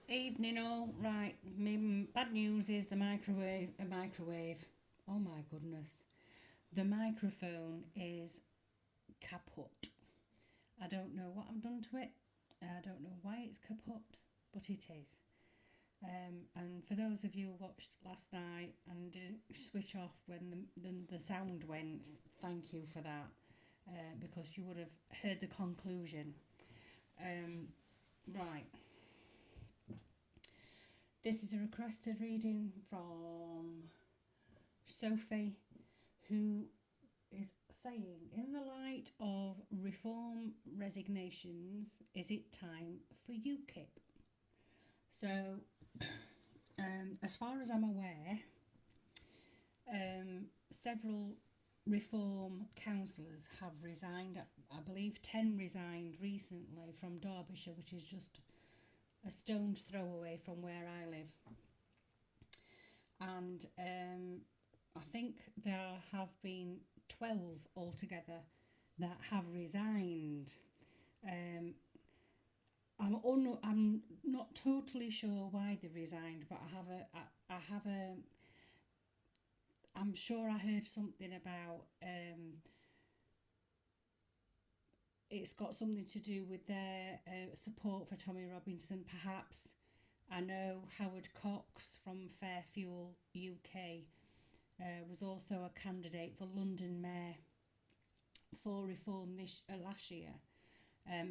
Evening all. Right, bad news is a microwave. Oh my goodness. The microphone is kaput. I don't know what I've done to it. I don't know why it's kaput, but it is. And for those of you who watched last night and didn't switch off when the sound went, thank you for that, because you would have heard the conclusion. Right, this is a requested reading from Sophie, who is saying, in the light of reform resignations, is it time for Ukip? So, as far as I'm aware, several reform councillors have resigned. I believe 10 resigned recently from Derbyshire, which is just a stone's throw away from where I live. And I think there have been 12 altogether that have resigned. I'm not totally sure why they resigned, but I'm sure I heard something about it's got something to do with their support for Tommy Robinson, perhaps. I know Howard Cox from Fairfuel UK was also a candidate for London Mayor for Reform last year.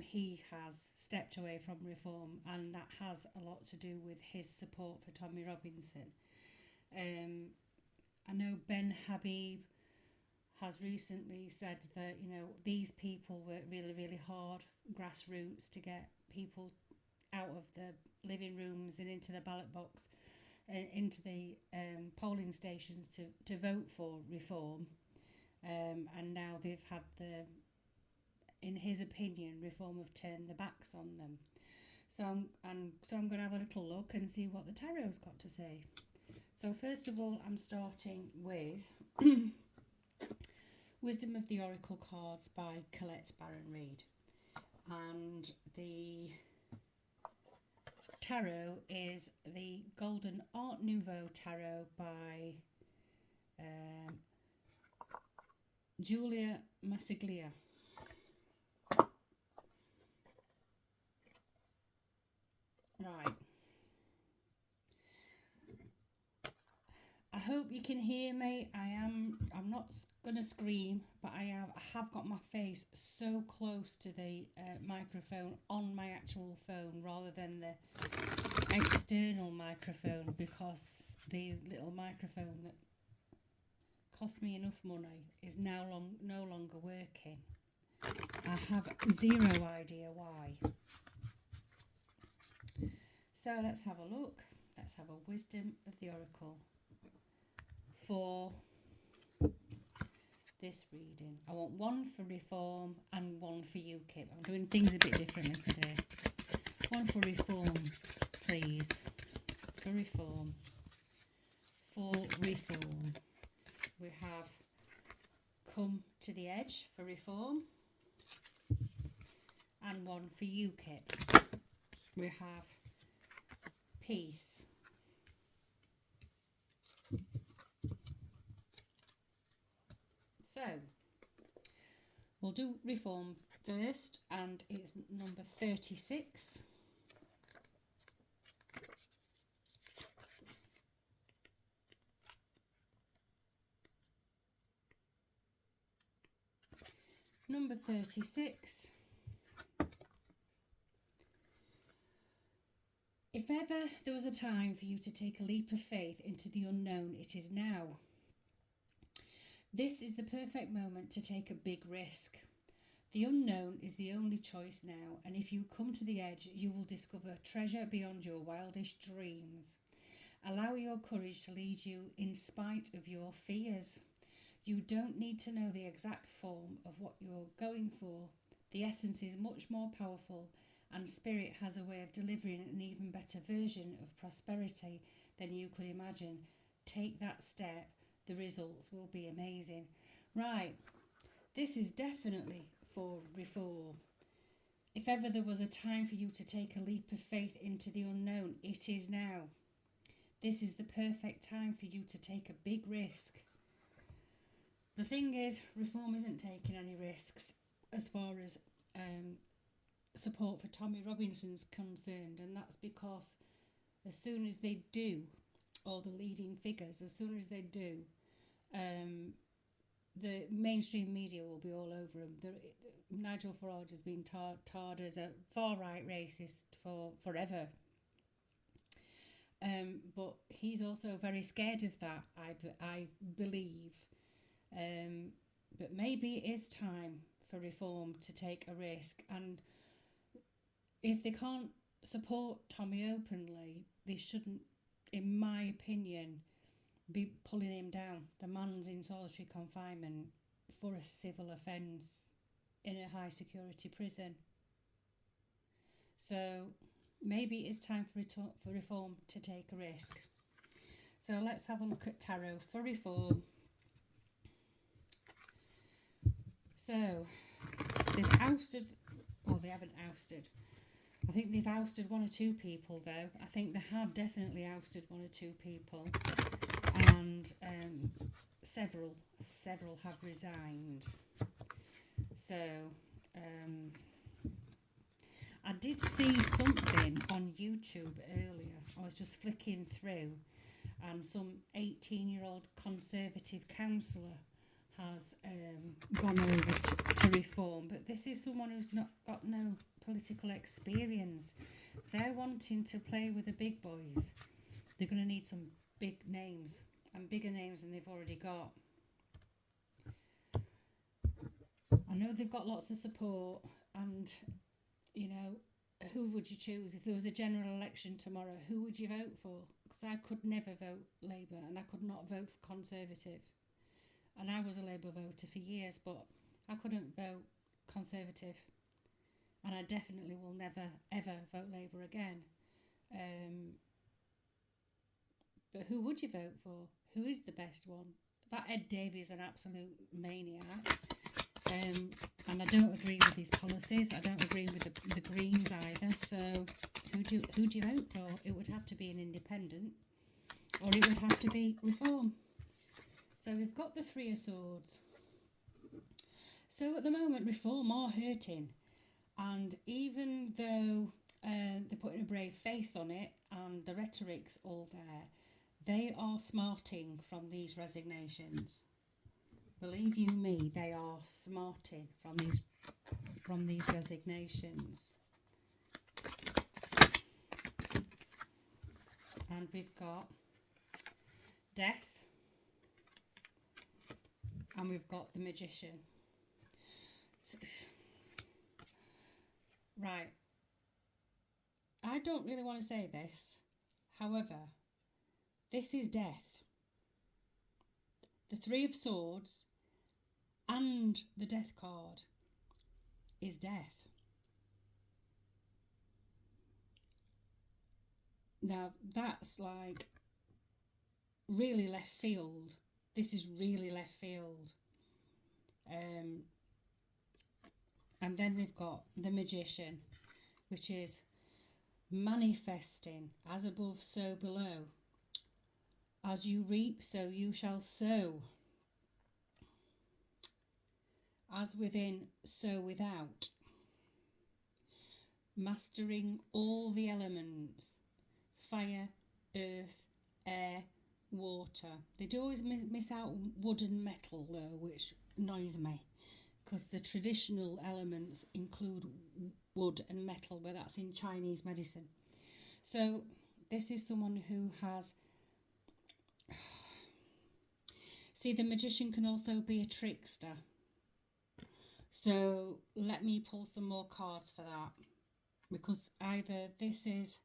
He has stepped away from Reform, and that has a lot to do with his support for Tommy Robinson. I know Ben Habib has recently said that, these people work really, really hard, grassroots, to get people out of the living rooms and into the ballot box and into the polling stations to vote for Reform. And now they've had in his opinion, Reform have turned their backs on them. So I'm going to have a little look and see what the tarot's got to say. So first of all, I'm starting with Wisdom of the Oracle cards by Colette Barron Reid, and the tarot is the Golden Art Nouveau tarot by Julia Massiglia. Right. I hope you can hear me. I'm not gonna scream, but I have got my face so close to the microphone on my actual phone rather than the external microphone, because the little microphone that cost me enough money is now no longer working. I have zero idea why. So let's have a look. Let's have a Wisdom of the Oracle for this reading. I want one for Reform and one for Ukip. I'm doing things a bit differently today. One for Reform, please. For Reform. For Reform. We have Come to the Edge for Reform. And one for Ukip. We have Peace. So, we'll do Reform first, and it's number 36. Number 36. If ever there was a time for you to take a leap of faith into the unknown, it is now. This is the perfect moment to take a big risk. The unknown is the only choice now, and if you come to the edge, you will discover treasure beyond your wildest dreams. Allow your courage to lead you in spite of your fears. You don't need to know the exact form of what you're going for. The essence is much more powerful, and Spirit has a way of delivering an even better version of prosperity than you could imagine. Take that step. The results will be amazing. Right, this is definitely for Reform. If ever there was a time for you to take a leap of faith into the unknown, it is now. This is the perfect time for you to take a big risk. The thing is, Reform isn't taking any risks as far as support for Tommy Robinson's concerned, and that's because as soon as they do, or the leading figures, as soon as they do, the mainstream media will be all over him. Nigel Farage has been tarred as a far-right racist for forever. But he's also very scared of that, I believe. But maybe it is time for Reform to take a risk. And if they can't support Tommy openly, they shouldn't, in my opinion, be pulling him down. The man's in solitary confinement for a civil offence in a high security prison. So maybe it's time for Reform to take a risk. So let's have a look at tarot for Reform. So they've ousted, well, they haven't ousted. I think they've ousted one or two people though. I think they have definitely ousted one or two people, and several have resigned. So I did see something on YouTube earlier. I was just flicking through, and some 18-year-old Conservative councillor has gone over to Reform, but this is someone who's not got no political experience. If they're wanting to play with the big boys, they're going to need some big names, and bigger names than they've already got. I know they've got lots of support, and you know, who would you choose if there was a general election tomorrow? Who would you vote for? Because I could never vote Labour, and I could not vote for Conservative. And I was a Labour voter for years, but I couldn't vote Conservative. And I definitely will never, ever vote Labour again. But who would you vote for? Who is the best one? That Ed Davey is an absolute maniac. And I don't agree with his policies. I don't agree with the Greens either. So who do you vote for? It would have to be an independent, or it would have to be Reform. So we've got the Three of Swords. So at the moment, Reform are hurting. And even though they're putting a brave face on it and the rhetoric's all there, they are smarting from these resignations. Believe you me, they are smarting from these resignations. And we've got Death. And we've got the Magician. So, right. I don't really want to say this. However, this is Death. The Three of Swords and the Death card is Death. Now, that's like really left field. This is really left field. And then they've got the Magician, which is manifesting, as above, so below. As you reap, so you shall sow. As within, so without. Mastering all the elements. Fire, earth, air, water. They do always miss out wood and metal though, which annoys me, because the traditional elements include wood and metal, but that's in Chinese medicine. So this is someone who has... See, the Magician can also be a trickster. So let me pull some more cards for that, because either this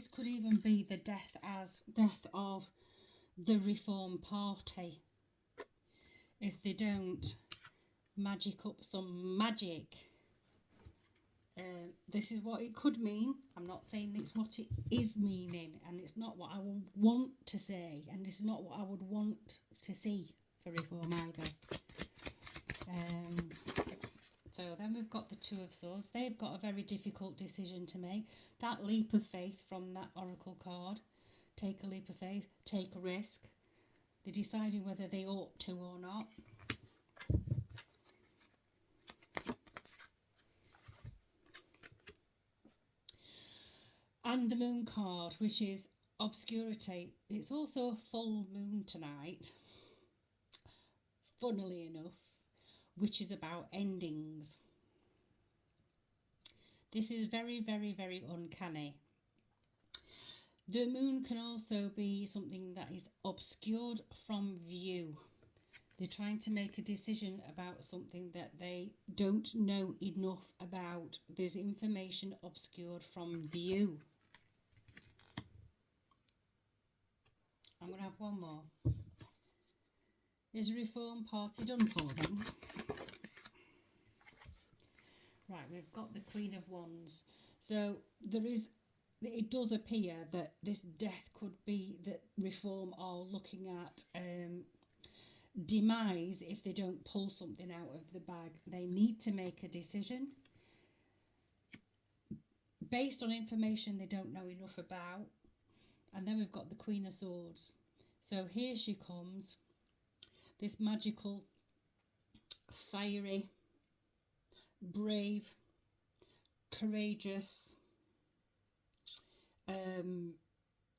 could even be the death of the Reform Party if they don't magic up some magic. This is what it could mean. I'm not saying it's what it is meaning, and it's not what I would want to say, and it's not what I would want to see for Reform either. So then we've got the Two of Swords. They've got a very difficult decision to make. That leap of faith from that oracle card. Take a leap of faith, take a risk. They're deciding whether they ought to or not. And the Moon card, which is obscurity. It's also a full moon tonight, funnily enough, which is about endings. This is very, very, very uncanny. The moon can also be something that is obscured from view. They're trying to make a decision about something that they don't know enough about. There's information obscured from view. I'm going to have one more. Is a Reform Party done for them? Right, we've got the Queen of Wands. So it does appear that this death could be that Reform are looking at demise if they don't pull something out of the bag. They need to make a decision based on information they don't know enough about. And then we've got the Queen of Swords. So here she comes, this magical, fiery, brave, courageous,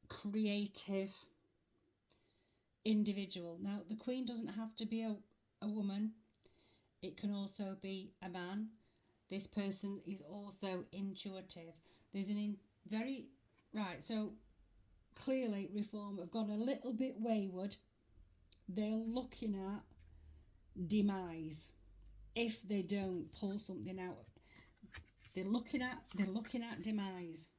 creative individual. Now, the Queen doesn't have to be a woman. It can also be a man. This person is also intuitive. There's so clearly Reform have gone a little bit wayward. They're looking at demise if they don't pull something out. They're looking at demise.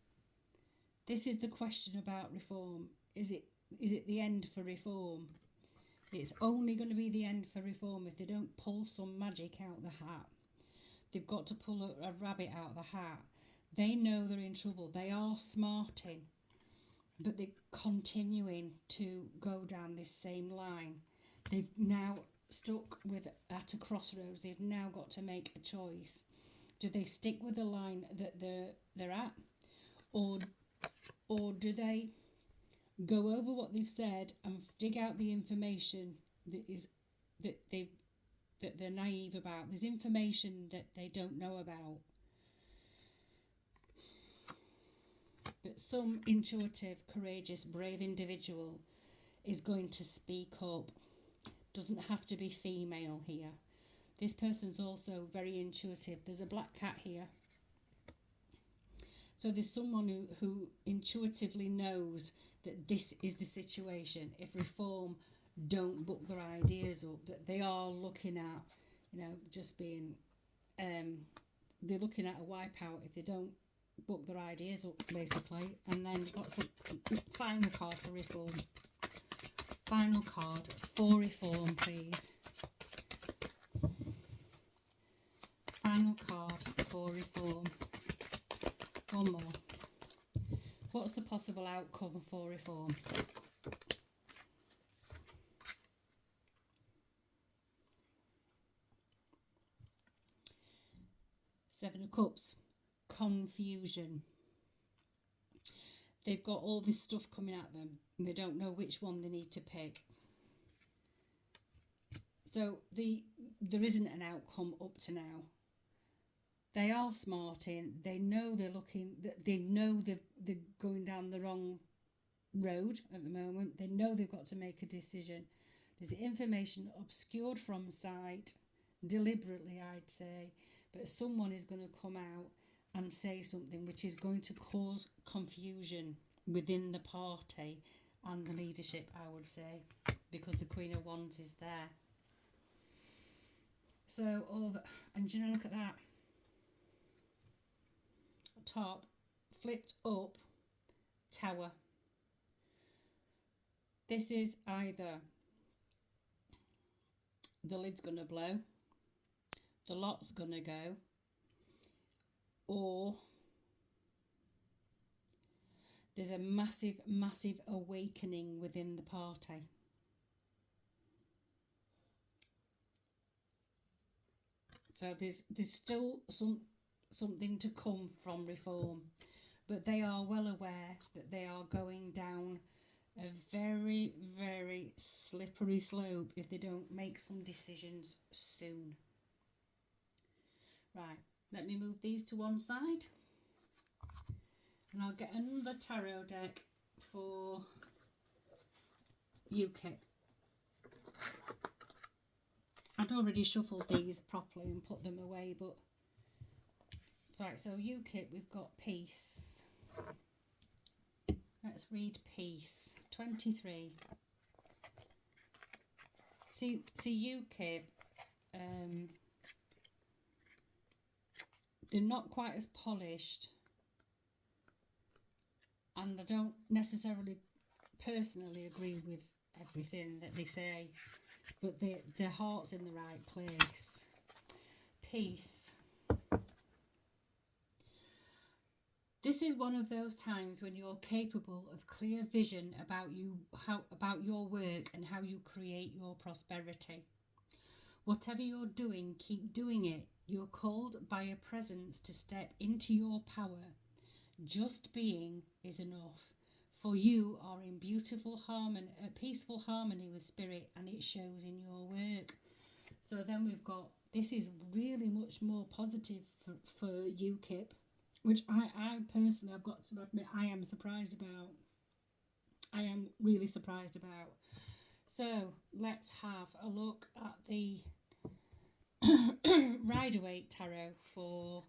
This is the question about Reform. Is it the end for Reform? It's only going to be the end for Reform if they don't pull some magic out the hat. They've got to pull a rabbit out the hat. They know they're in trouble. They are smarting, but they're continuing to go down this same line. They've now stuck at a crossroads. They've now got to make a choice. Do they stick with the line that they're at, or do they go over what they've said and dig out the information that they're naive about? There's information that they don't know about. But some intuitive, courageous, brave individual is going to speak up. Doesn't have to be female here. This person's also very intuitive. There's a black cat here. So there's someone who intuitively knows that this is the situation. If Reform don't book their ideas up, that they are looking at, just being, they're looking at a wipeout if they don't book their ideas up, basically. And then what's the final card for Reform? Final card for Reform, please. Final card for Reform. One more. What's the possible outcome for Reform? Seven of Cups. Confusion. They've got all this stuff coming at them and they don't know which one they need to pick. So there isn't an outcome up to now. They are smarting. They know they're going down the wrong road at the moment. They know they've got to make a decision. There's information obscured from sight, deliberately I'd say, but someone is going to come out and say something which is going to cause confusion within the party and the leadership, I would say, because the Queen of Wands is there. So and look at that. Top, flipped up, Tower. This is either the lid's going to blow, the lot's going to go, or there's a massive, massive awakening within the party. So there's still something to come from reform, but they are well aware that they are going down a very, very slippery slope if they don't make some decisions soon. Right, let me move these to one side, and I'll get another tarot deck for Ukip. I'd already shuffled these properly and put them away, but right, so Ukip, we've got peace. Let's read peace. 23. See Ukip, they're not quite as polished, and I don't necessarily personally agree with everything that they say, but their heart's in the right place. Peace. This is one of those times when you're capable of clear vision about your work and how you create your prosperity. Whatever you're doing, keep doing it. You're called by a presence to step into your power. Just being is enough. For you are in beautiful harmony, peaceful harmony with spirit, and it shows in your work. So then we've got, this is really much more positive for Ukip, which I personally, I've got to admit, I am surprised about. I am really surprised about. So let's have a look at the Rider-Waite Tarot for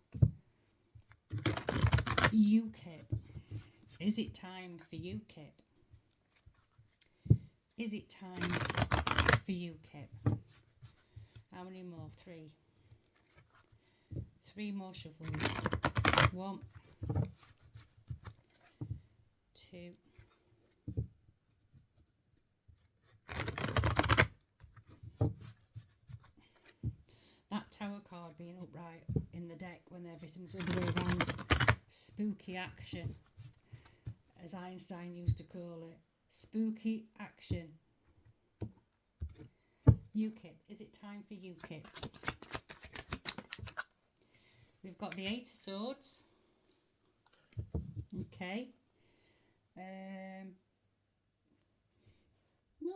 Ukip. Is it time for Ukip? Is it time for Ukip? How many more? Three. Three more shuffles. 1, 2, that Tower card being upright in the deck when everything's the other way around. Spooky action, as Einstein used to call it. Spooky action. Ukip. Is it time for Ukip? We've got the 8 of Swords. Okay. Well,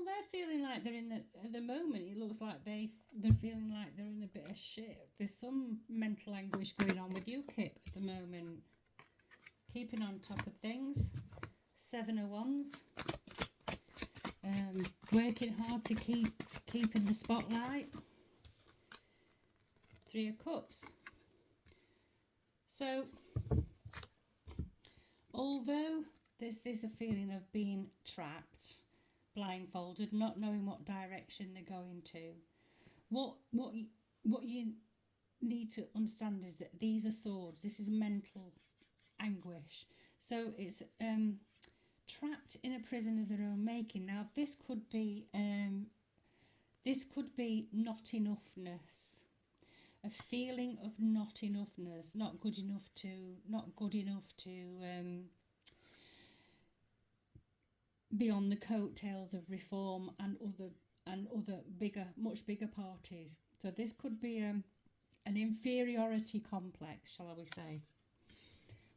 they're feeling like they're in at the moment, it looks like they're feeling like they're in a bit of shit. There's some mental anguish going on with Ukip at the moment. Keeping on top of things. 7 of Wands. Working hard to keep in the spotlight. 3 of Cups. So, although there's a feeling of being trapped, blindfolded, not knowing what direction they're going to, what you need to understand is that these are swords. This is mental anguish. So it's trapped in a prison of their own making. Now this could be not enoughness. A feeling of not enoughness, not good enough to be on the coattails of reform and other much bigger parties. So this could be an inferiority complex, shall we say?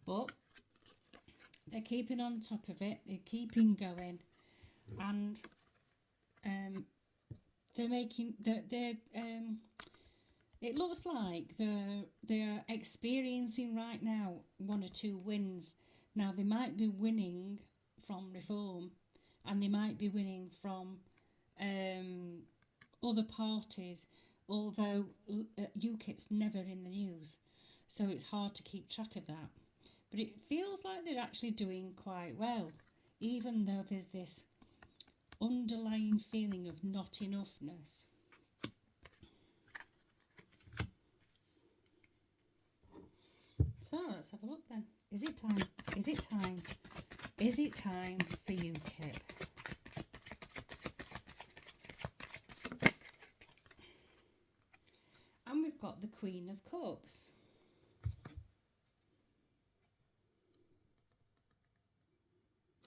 But they're keeping on top of it. They're keeping going, and they're making it looks like they're experiencing right now 1 or 2 wins. Now they might be winning from reform, and they might be winning from other parties, although Ukip's never in the news, so it's hard to keep track of that. But it feels like they're actually doing quite well, even though there's this underlying feeling of not enoughness. So let's have a look then. Is it time? Is it time? Is it time for Ukip? And we've got the Queen of Cups.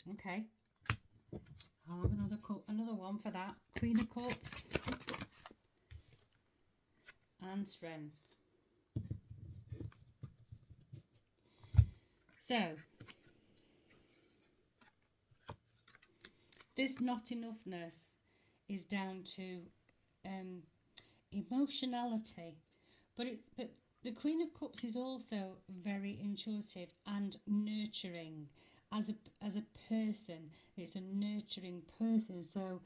Okay. I'll have another one for that. Queen of Cups and Strength. So, this not enoughness is down to emotionality, but the Queen of Cups is also very intuitive and nurturing as a person. It's a nurturing person, so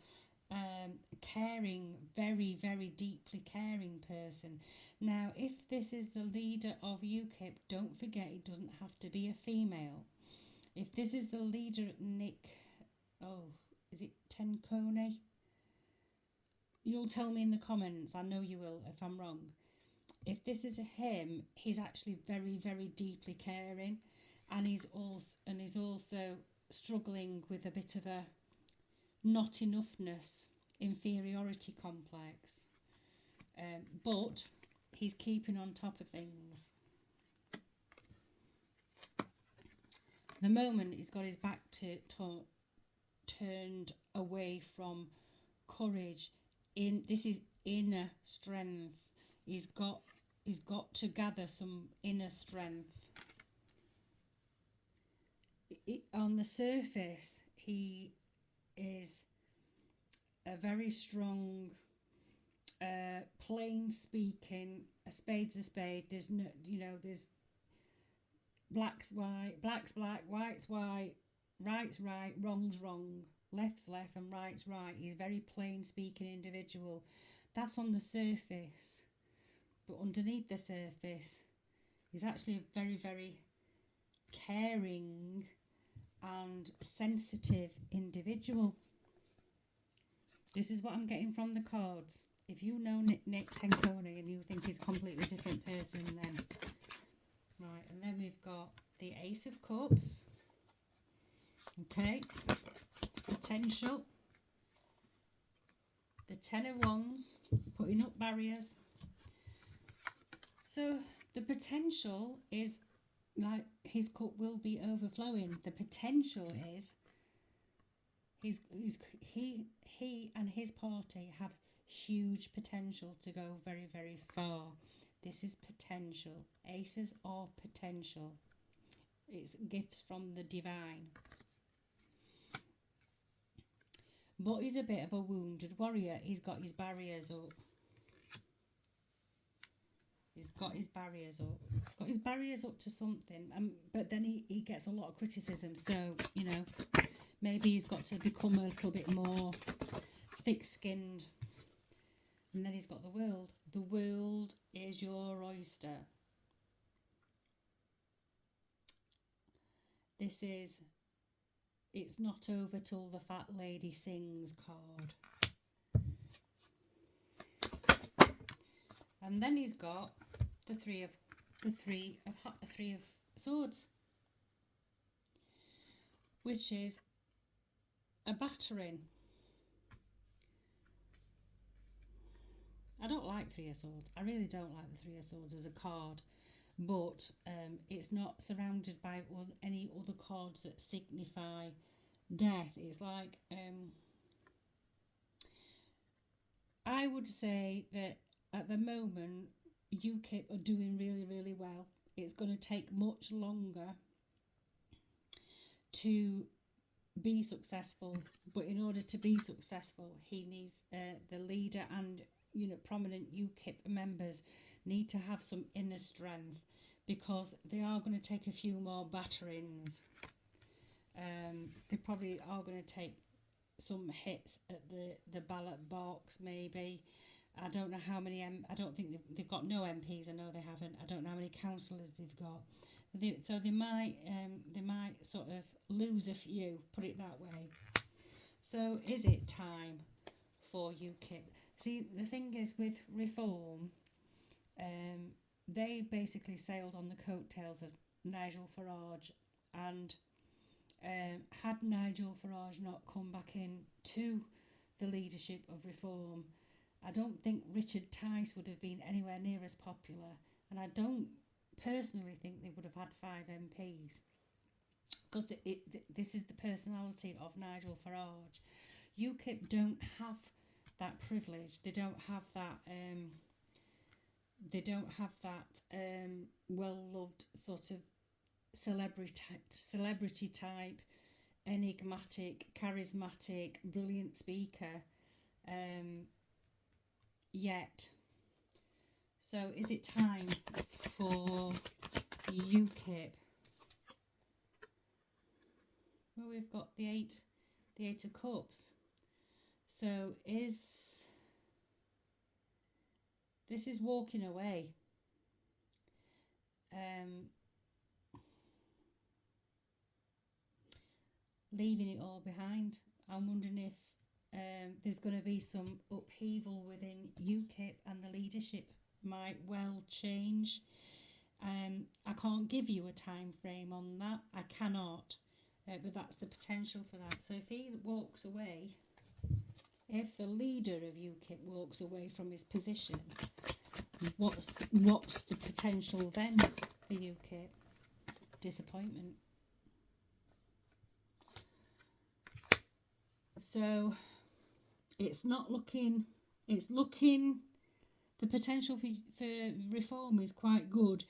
caring, very, very deeply caring person. Now, if this is the leader of Ukip, don't forget it doesn't have to be a female. If this is the leader, is it Tenkone? You'll tell me in the comments. I know you will if I'm wrong. If this is him, he's actually very, very deeply caring, and he's also struggling with a bit of a not enoughness, inferiority complex. But he's keeping on top of things. The moment he's got his back turned away from courage, this is inner strength. He's got to gather some inner strength. On the surface, he is a very strong, plain speaking. A spade's a spade. There's no, there's black's white, black's black, white's white, right's right, wrong's wrong, left's left, and right's right. He's a very plain speaking individual. That's on the surface. But underneath the surface, he's actually a very, very caring and sensitive individual. This is what I'm getting from the cards. If you know Nick Tenkone and you think he's a completely different person, then right. And then we've got the Ace of Cups. Okay, potential. The Ten of Wands, putting up barriers. So the potential is like his cup will be overflowing. The potential is he and his party have huge potential to go very, very far. This is potential. Aces are potential. It's gifts from the divine. But he's a bit of a wounded warrior. He's got his barriers up. He's got his barriers up to something. But then he gets a lot of criticism. So, maybe he's got to become a little bit more thick-skinned. And then he's got the world. The world is your oyster. It's not over till the fat lady sings card. And then he's got the three of swords, which is a battering. I don't like Three of Swords. I really don't like the Three of Swords as a card, but it's not surrounded by any other cards that signify death. It's like I would say that at the moment Ukip are doing really, really well. It's going to take much longer to be successful, but in order to be successful, he needs the leader and prominent Ukip members need to have some inner strength, because they are going to take a few more batterings. They probably are going to take some hits at the ballot box, maybe. I don't know how many. I don't think they've got no MPs. I know they haven't. I don't know how many councillors they've got. So they might sort of lose a few. Put it that way. So is it time for Ukip? See, the thing is with Reform, they basically sailed on the coattails of Nigel Farage, and had Nigel Farage not come back in to the leadership of Reform, I don't think Richard Tice would have been anywhere near as popular, and I don't personally think they would have had 5 MPs, because this is the personality of Nigel Farage. Ukip don't have that privilege. They don't have that. Well-loved sort of celebrity type, enigmatic, charismatic, brilliant speaker yet. So is it time for Ukip? Well, we've got the eight of cups. So this is walking away. Leaving it all behind. I'm wondering if there's going to be some upheaval within Ukip, and the leadership might well change. I can't give you a time frame on that. I cannot, but that's the potential for that. So if he walks away, if the leader of Ukip walks away from his position, what's the potential then for Ukip? Disappointment. So it's looking, the potential for reform is quite good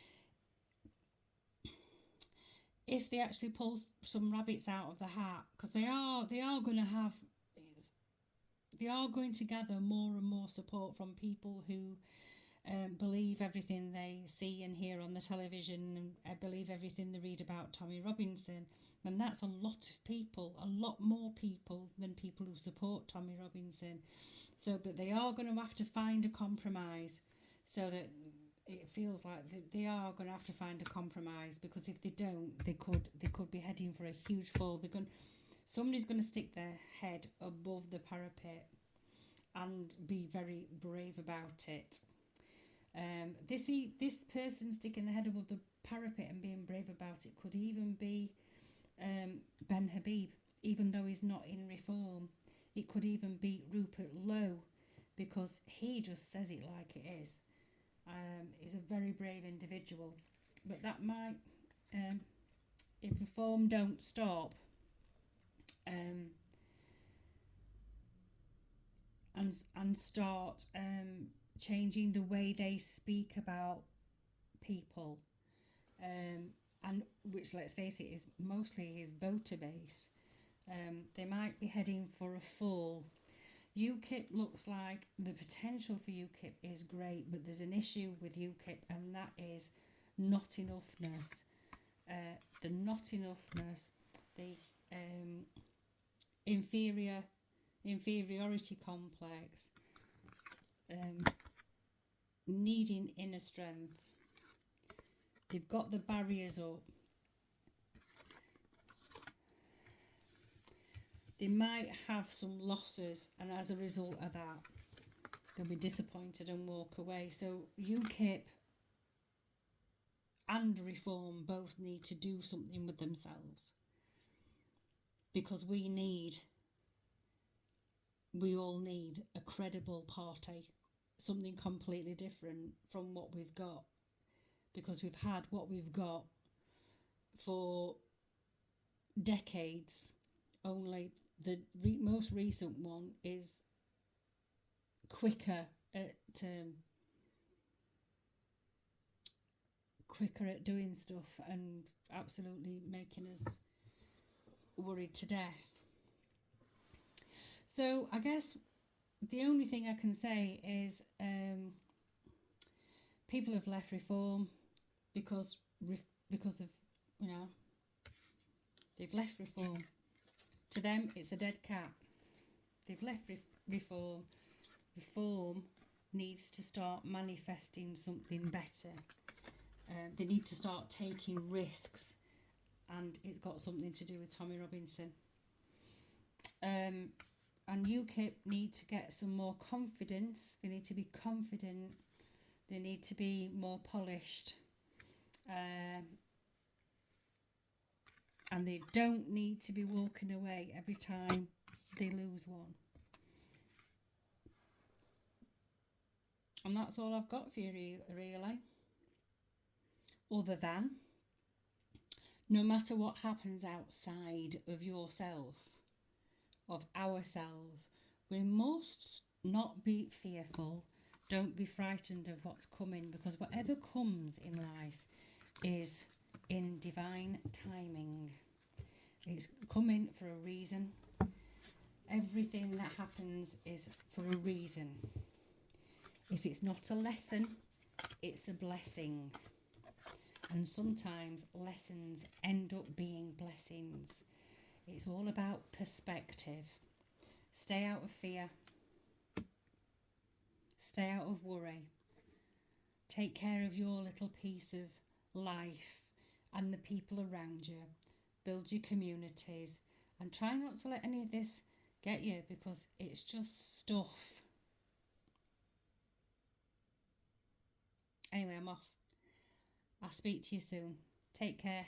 if they actually pull some rabbits out of the hat, because they are going to gather more and more support from people who believe everything they see and hear on the television, and believe everything they read about Tommy Robinson. And that's a lot of people, a lot more people than people who support Tommy Robinson. So, but they are going to have to find a compromise, so that it feels like they are going to have to find a compromise, because if they don't, they could be heading for a huge fall. Somebody's going to stick their head above the parapet and be very brave about it. This person sticking their head above the parapet and being brave about it could even be Ben Habib, even though he's not in reform. It could even be Rupert Lowe, because he just says it like it is. He's a very brave individual, but that might, if reform don't stop, and start changing the way they speak about people, and which, let's face it, is mostly his voter base, they might be heading for a fall. UKIP looks like the potential for UKIP is great, but there's an issue with UKIP, and that is not enoughness. The not enoughness, the inferiority complex, needing inner strength. They've got the barriers up. They might have some losses, and as a result of that, they'll be disappointed and walk away. So UKIP and reform both need to do something with themselves, because we all need a credible party, something completely different from what we've got, because we've had what we've got for decades. Only the most recent one is quicker at doing stuff and absolutely making us worried to death. So I guess the only thing I can say is people have left reform because of, they've left reform. To them, it's a dead cat. They've left reform. Reform needs to start manifesting something better. They need to start taking risks, and it's got something to do with Tommy Robinson. And UKIP need to get some more confidence. They need to be confident. They need to be more polished. And they don't need to be walking away every time they lose one. And that's all I've got for you, really. Other than, no matter what happens outside of yourself, of ourselves, we must not be fearful. Don't be frightened of what's coming, because whatever comes in life is in divine timing. It's coming for a reason. Everything that happens is for a reason. If it's not a lesson, it's a blessing. And sometimes lessons end up being blessings. It's all about perspective. Stay out of fear. Stay out of worry. Take care of your little piece of life and the people around you. Build your communities. And try not to let any of this get you, because it's just stuff. Anyway, I'm off. I'll speak to you soon. Take care.